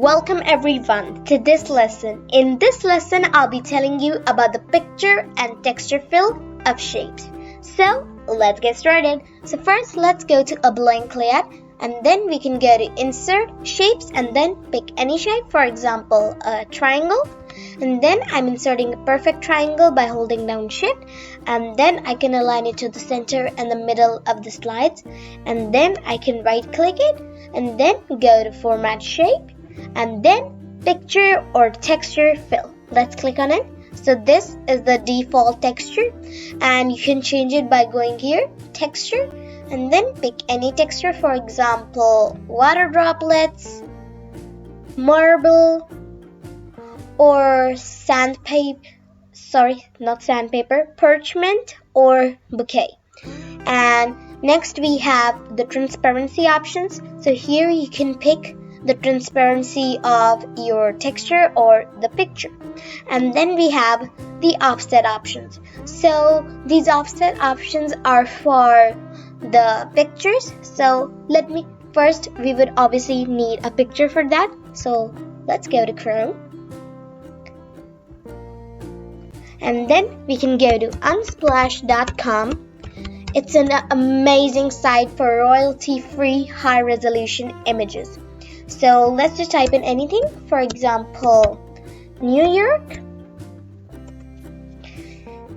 Welcome everyone to this lesson. In this lesson, I'll be telling you about the picture and texture fill of shapes. So let's get started. So first, let's go to a blank layout and then we can go to insert shapes and then pick any shape, for example, a triangle. And then I'm inserting a perfect triangle by holding down shift, and then I can align it to the center and the middle of the slides, and then I can right click it and then go to format shape and then picture or texture fill. Let's click on it. So this is the default texture and you can change it by going here, texture, and then pick any texture, for example, water droplets, marble, or parchment or bouquet. And next we have the transparency options. So here you can pick the transparency of your texture or the picture. And then we have the offset options. So these offset options are for the pictures. So we would obviously need a picture for that. So let's go to Chrome. And then we can go to unsplash.com. It's an amazing site for royalty-free high-resolution images. So let's just type in anything, for example, New York.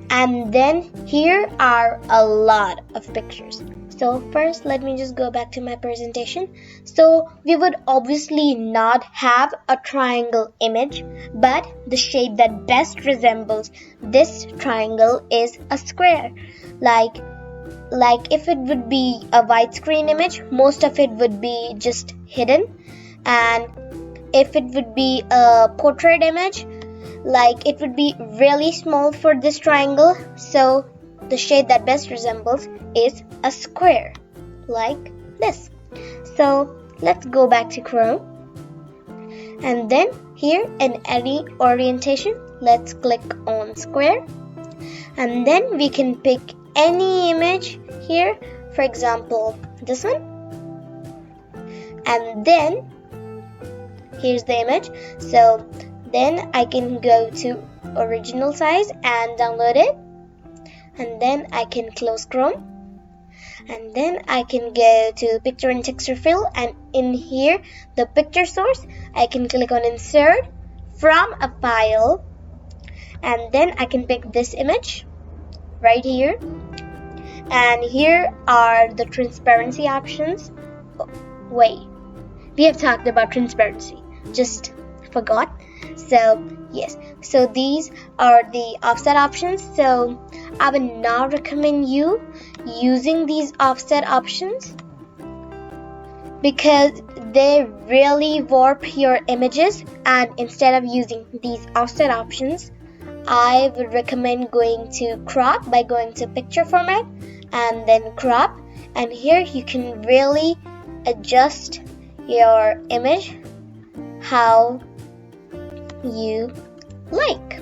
And then here are a lot of pictures. So first, let me just go back to my presentation. So we would obviously not have a triangle image, but the shape that best resembles this triangle is a square. Like if it would be a widescreen image, most of it would be just hidden. And if it would be a portrait image, like it would be really small for this triangle. So the shape that best resembles is a square, like this. So let's go back to Chrome. And then here in any orientation, let's click on square. And then we can pick any image here, for example, this one. And then here's the image. So then I can go to original size and download it. And then I can close Chrome. And then I can go to picture and texture fill, and in here the picture source, I can click on insert from a file, and then I can pick this image right here. And here are the transparency options. Oh, wait, we have talked about transparency, just forgot. So yes, so these are the offset options. So I would not recommend you using these offset options because they really warp your images, and instead of using these offset options, I would recommend going to crop by going to picture format and then crop, and here you can really adjust your image how you like.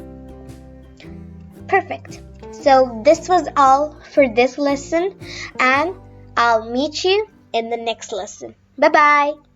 Perfect. So this was all for this lesson, and I'll meet you in the next lesson. Bye bye.